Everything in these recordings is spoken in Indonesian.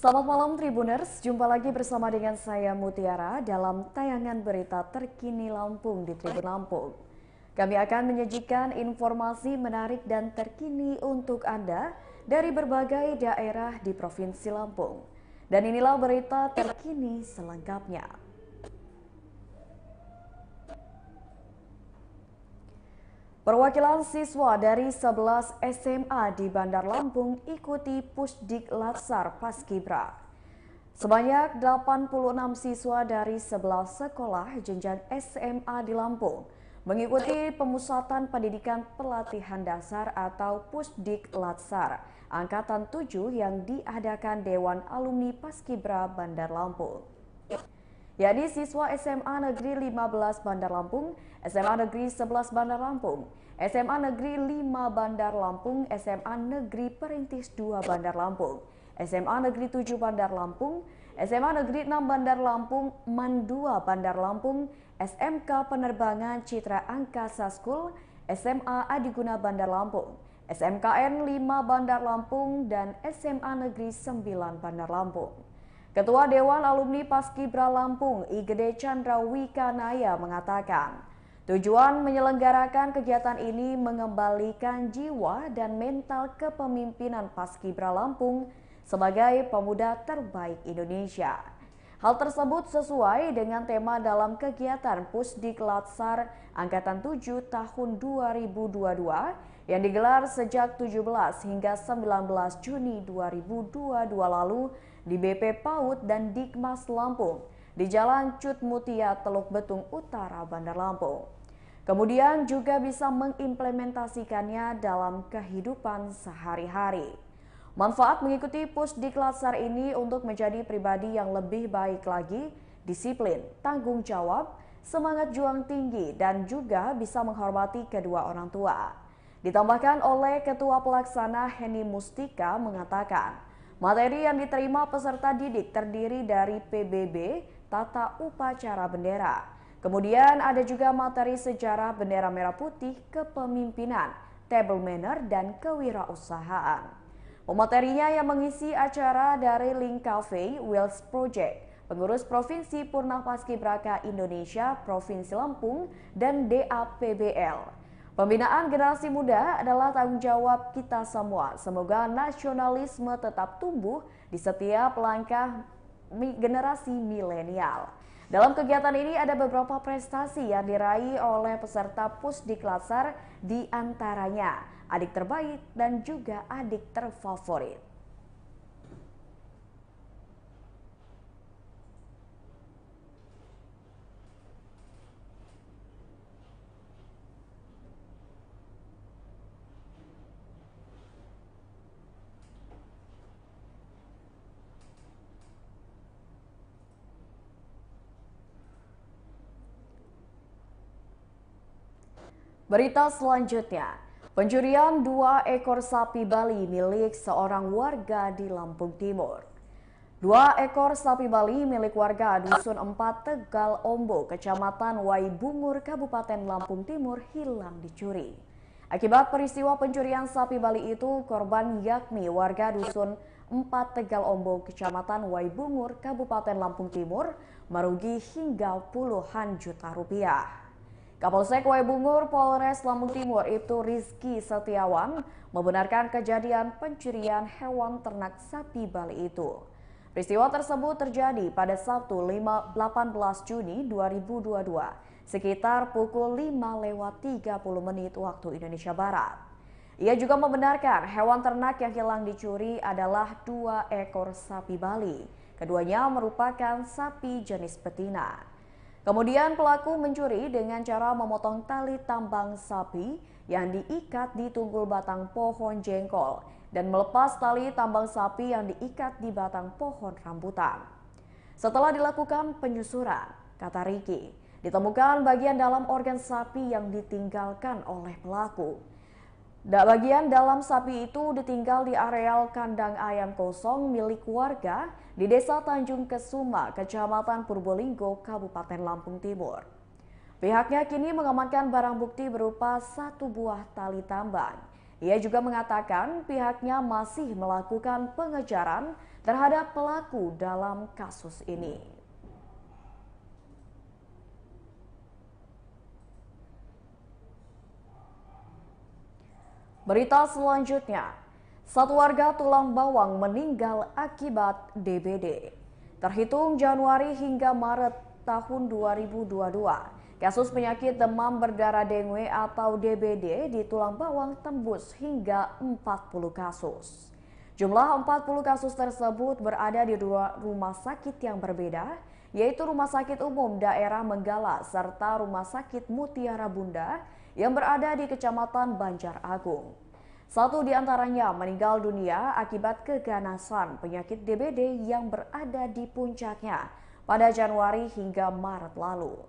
Selamat malam Tribuners, jumpa lagi bersama dengan saya Mutiara dalam tayangan berita terkini Lampung di Tribun Lampung. Kami akan menyajikan informasi menarik dan terkini untuk Anda dari berbagai daerah di Provinsi Lampung. Dan inilah berita terkini selengkapnya. Perwakilan siswa dari 11 SMA di Bandar Lampung ikuti Pusdik Latsar Paskibra. Sebanyak 86 siswa dari 11 sekolah jenjang SMA di Lampung mengikuti pemusatan pendidikan pelatihan dasar atau Pusdik Latsar Angkatan 7 yang diadakan Dewan Alumni Paskibra Bandar Lampung. Yakni siswa SMA Negeri 15 Bandar Lampung, SMA Negeri 11 Bandar Lampung, SMA Negeri 5 Bandar Lampung, SMA Negeri Perintis 2 Bandar Lampung, SMA Negeri 7 Bandar Lampung, SMA Negeri 6 Bandar Lampung, MAN 2 Bandar Lampung, SMK Penerbangan Citra Angkasa School, SMA Adiguna Bandar Lampung, SMKN 5 Bandar Lampung, dan SMA Negeri 9 Bandar Lampung. Ketua Dewan Alumni Paskibra Lampung, Igede Chandra Wikanaya mengatakan, tujuan menyelenggarakan kegiatan ini mengembalikan jiwa dan mental kepemimpinan Paskibra Lampung sebagai pemuda terbaik Indonesia. Hal tersebut sesuai dengan tema dalam kegiatan Pusdik Latsar Angkatan 7 tahun 2022 yang digelar sejak 17 hingga 19 Juni 2022 lalu di BP PAUD dan Dikmas Lampung di Jalan Cut Mutia, Teluk Betung Utara, Bandar Lampung. Kemudian juga bisa mengimplementasikannya dalam kehidupan sehari-hari. Manfaat mengikuti Pusdik Latsar ini untuk menjadi pribadi yang lebih baik lagi, disiplin, tanggung jawab, semangat juang tinggi, dan juga bisa menghormati kedua orang tua. Ditambahkan oleh Ketua Pelaksana Heni Mustika mengatakan, materi yang diterima peserta didik terdiri dari PBB, tata upacara bendera. Kemudian ada juga materi sejarah bendera merah putih, kepemimpinan, table manner, dan kewirausahaan. Pematerinya yang mengisi acara dari Link Cafe Wheels Project, Pengurus Provinsi Purna Paskibraka Indonesia Provinsi Lampung, dan DAPBL. Pembinaan generasi muda adalah tanggung jawab kita semua. Semoga nasionalisme tetap tumbuh di setiap langkah generasi milenial. Dalam kegiatan ini ada beberapa prestasi yang diraih oleh peserta Pusdik Latsar, di antaranya adik terbaik dan juga adik terfavorit. Berita selanjutnya, pencurian 2 ekor sapi Bali milik seorang warga di Lampung Timur. 2 ekor sapi Bali milik warga Dusun 4 Tegal Ombo, Kecamatan Waibungur, Kabupaten Lampung Timur hilang dicuri. Akibat peristiwa pencurian sapi Bali itu, korban yakni warga Dusun 4 Tegal Ombo, Kecamatan Waibungur, Kabupaten Lampung Timur, merugi hingga puluhan juta rupiah. Kapolsek Waibungur Polres Lampung Timur Ibtu Rizky Setiawan membenarkan kejadian pencurian hewan ternak sapi Bali itu. Peristiwa tersebut terjadi pada Sabtu 18 Juni 2022 sekitar pukul 5:30 waktu Indonesia Barat. Ia juga membenarkan hewan ternak yang hilang dicuri adalah 2 ekor sapi Bali. Keduanya merupakan sapi jenis betina. Kemudian pelaku mencuri dengan cara memotong tali tambang sapi yang diikat di tunggul batang pohon jengkol dan melepas tali tambang sapi yang diikat di batang pohon rambutan. Setelah dilakukan penyusuran, kata Riki, ditemukan bagian dalam organ sapi yang ditinggalkan oleh pelaku. Bagian dalam sapi itu ditinggal di areal kandang ayam kosong milik warga di Desa Tanjung Kesuma, Kecamatan Purbolinggo, Kabupaten Lampung Timur. Pihaknya kini mengamankan barang bukti berupa 1 buah tali tambang Ia juga mengatakan pihaknya masih melakukan pengejaran terhadap pelaku dalam kasus ini. Berita selanjutnya, satu warga Tulang Bawang meninggal akibat DBD. Terhitung Januari hingga Maret tahun 2022, kasus penyakit demam berdarah dengue atau DBD di Tulang Bawang tembus hingga 40 kasus. Jumlah 40 kasus tersebut berada di dua rumah sakit yang berbeda, yaitu Rumah Sakit Umum Daerah Menggala serta Rumah Sakit Mutiara Bunda yang berada di Kecamatan Banjar Agung. Satu di antaranya meninggal dunia akibat keganasan penyakit DBD yang berada di puncaknya pada Januari hingga Maret lalu.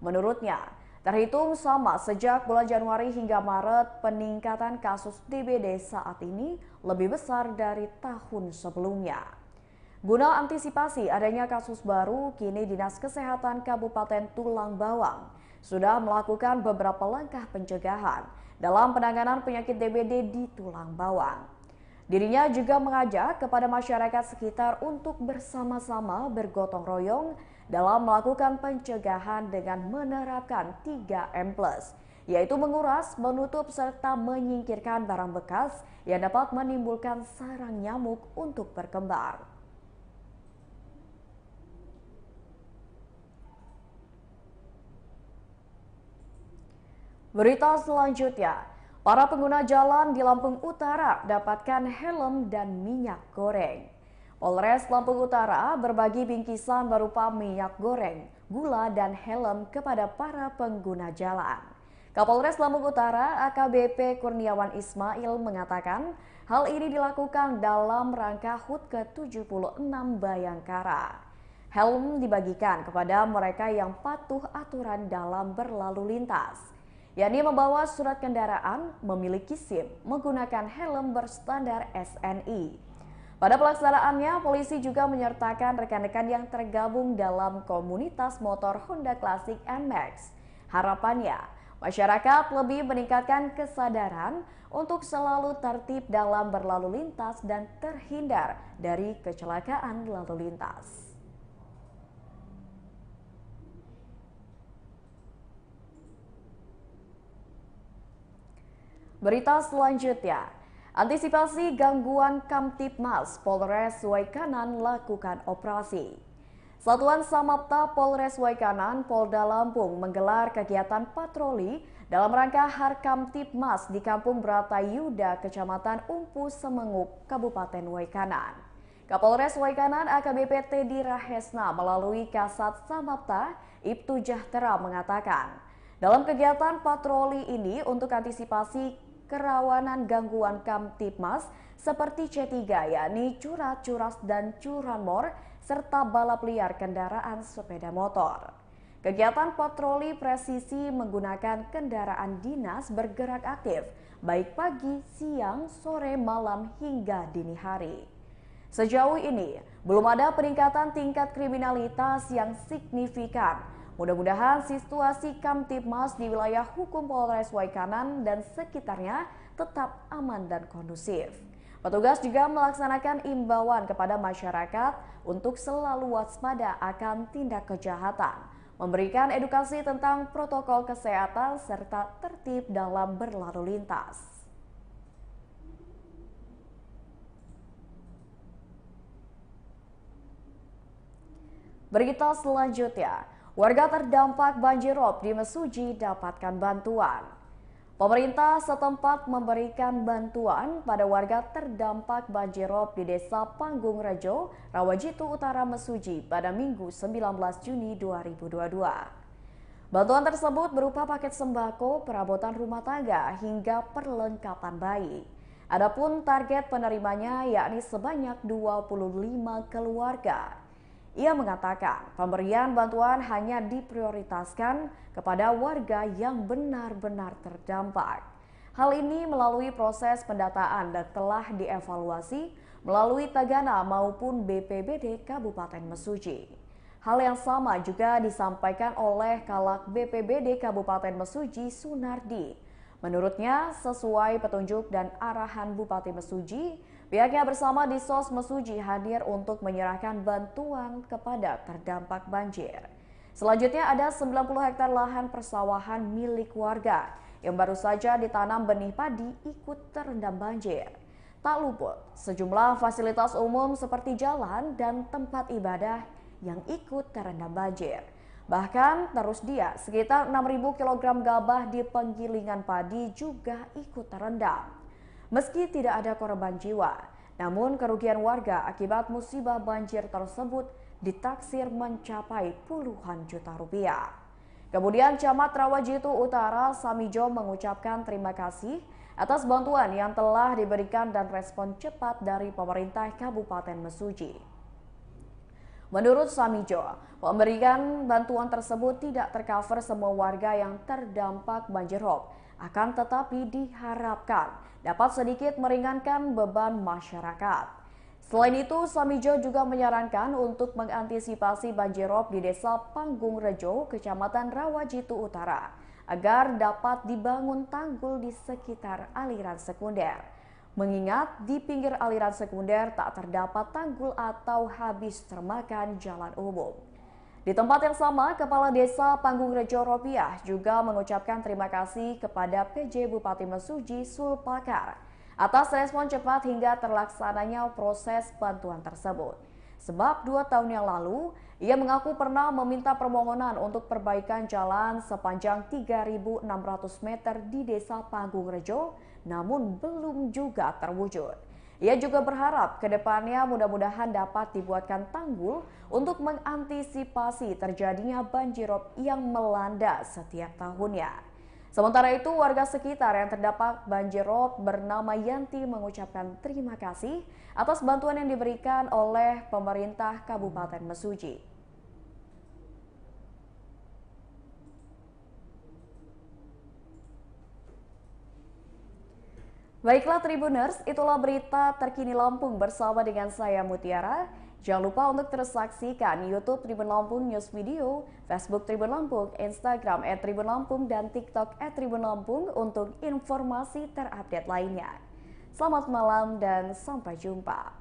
Menurutnya, terhitung sama sejak bulan Januari hingga Maret, peningkatan kasus DBD saat ini lebih besar dari tahun sebelumnya. Guna antisipasi adanya kasus baru, kini Dinas Kesehatan Kabupaten Tulang Bawang sudah melakukan beberapa langkah pencegahan dalam penanganan penyakit DBD di Tulang Bawang. Dirinya juga mengajak kepada masyarakat sekitar untuk bersama-sama bergotong royong dalam melakukan pencegahan dengan menerapkan 3M+, yaitu menguras, menutup, serta menyingkirkan barang bekas yang dapat menimbulkan sarang nyamuk untuk berkembang. Berita selanjutnya, para pengguna jalan di Lampung Utara dapatkan helm dan minyak goreng. Polres Lampung Utara berbagi bingkisan berupa minyak goreng, gula, dan helm kepada para pengguna jalan. Kapolres Lampung Utara AKBP Kurniawan Ismail mengatakan hal ini dilakukan dalam rangka HUT ke-76 Bayangkara. Helm dibagikan kepada mereka yang patuh aturan dalam berlalu lintas, yakni membawa surat kendaraan, memiliki SIM, menggunakan helm berstandar SNI. Pada pelaksanaannya, polisi juga menyertakan rekan-rekan yang tergabung dalam komunitas motor Honda Classic NMAX. Harapannya, masyarakat lebih meningkatkan kesadaran untuk selalu tertib dalam berlalu lintas dan terhindar dari kecelakaan lalu lintas. Berita selanjutnya, antisipasi gangguan Kamtibmas, Polres Waikanan lakukan operasi. Satuan Samapta Polres Waikanan, Polda Lampung menggelar kegiatan patroli dalam rangka Harkamtibmas di Kampung Bratayuda, Kecamatan Umpu Semengup, Kabupaten Waikanan. Kapolres Waikanan AKBP Teddy Rahesna melalui Kasat Samapta Ibtu Jahtera mengatakan, dalam kegiatan patroli ini untuk antisipasi kerawanan gangguan Kamtibmas seperti C3, yakni curat, curas, dan curanmor, serta balap liar kendaraan sepeda motor. Kegiatan patroli presisi menggunakan kendaraan dinas bergerak aktif, baik pagi, siang, sore, malam, hingga dini hari. Sejauh ini, belum ada peningkatan tingkat kriminalitas yang signifikan. Mudah-mudahan situasi Kamtibmas di wilayah hukum Polres Waikanan dan sekitarnya tetap aman dan kondusif. Petugas juga melaksanakan imbauan kepada masyarakat untuk selalu waspada akan tindak kejahatan, memberikan edukasi tentang protokol kesehatan serta tertib dalam berlalu lintas. Berita selanjutnya, warga terdampak banjirop di Mesuji dapatkan bantuan. Pemerintah setempat memberikan bantuan pada warga terdampak banjirop di Desa Panggung Rejo, Rawajitu Utara, Mesuji pada Minggu 19 Juni 2022. Bantuan tersebut berupa paket sembako, perabotan rumah tangga, hingga perlengkapan bayi. Adapun target penerimanya yakni sebanyak 25 keluarga. Ia mengatakan pemberian bantuan hanya diprioritaskan kepada warga yang benar-benar terdampak. Hal ini melalui proses pendataan dan telah dievaluasi melalui Tagana maupun BPBD Kabupaten Mesuji. Hal yang sama juga disampaikan oleh Kalak BPBD Kabupaten Mesuji Sunardi. Menurutnya, sesuai petunjuk dan arahan Bupati Mesuji, pihaknya bersama Disos Mesuji hadir untuk menyerahkan bantuan kepada terdampak banjir. Selanjutnya ada 90 hektar lahan persawahan milik warga yang baru saja ditanam benih padi ikut terendam banjir. Tak luput, sejumlah fasilitas umum seperti jalan dan tempat ibadah yang ikut terendam banjir. Bahkan tersedia sekitar 6.000 kg gabah di penggilingan padi juga ikut terendam. Meski tidak ada korban jiwa, namun kerugian warga akibat musibah banjir tersebut ditaksir mencapai puluhan juta rupiah. Kemudian Camat Rawajitu Utara Samijo mengucapkan terima kasih atas bantuan yang telah diberikan dan respon cepat dari pemerintah Kabupaten Mesuji. Menurut Samijo, pemberian bantuan tersebut tidak tercover semua warga yang terdampak banjirop, akan tetapi diharapkan dapat sedikit meringankan beban masyarakat. Selain itu, Samijo juga menyarankan untuk mengantisipasi banjirop di Desa Panggung Rejo, Kecamatan Rawajitu Utara, agar dapat dibangun tanggul di sekitar aliran sekunder. Mengingat di pinggir aliran sekunder tak terdapat tanggul atau habis termakan jalan umum. Di tempat yang sama, Kepala Desa Panggung Rejo Ropiah juga mengucapkan terima kasih kepada PJ Bupati Mesuji Sulpakar atas respon cepat hingga terlaksananya proses bantuan tersebut. Sebab 2 tahun yang lalu, ia mengaku pernah meminta permohonan untuk perbaikan jalan sepanjang 3.600 meter di Desa Panggung Rejo, namun belum juga terwujud. Ia juga berharap ke depannya mudah-mudahan dapat dibuatkan tanggul untuk mengantisipasi terjadinya banjirop yang melanda setiap tahunnya. Sementara itu, warga sekitar yang terdapat banjirop bernama Yanti mengucapkan terima kasih atas bantuan yang diberikan oleh pemerintah Kabupaten Mesuji. Baiklah Tribuners, itulah berita terkini Lampung bersama dengan saya Mutiara. Jangan lupa untuk terus saksikan YouTube Tribun Lampung News Video, Facebook Tribun Lampung, Instagram @tribunlampung, dan TikTok @tribunlampung untuk informasi terupdate lainnya. Selamat malam dan sampai jumpa.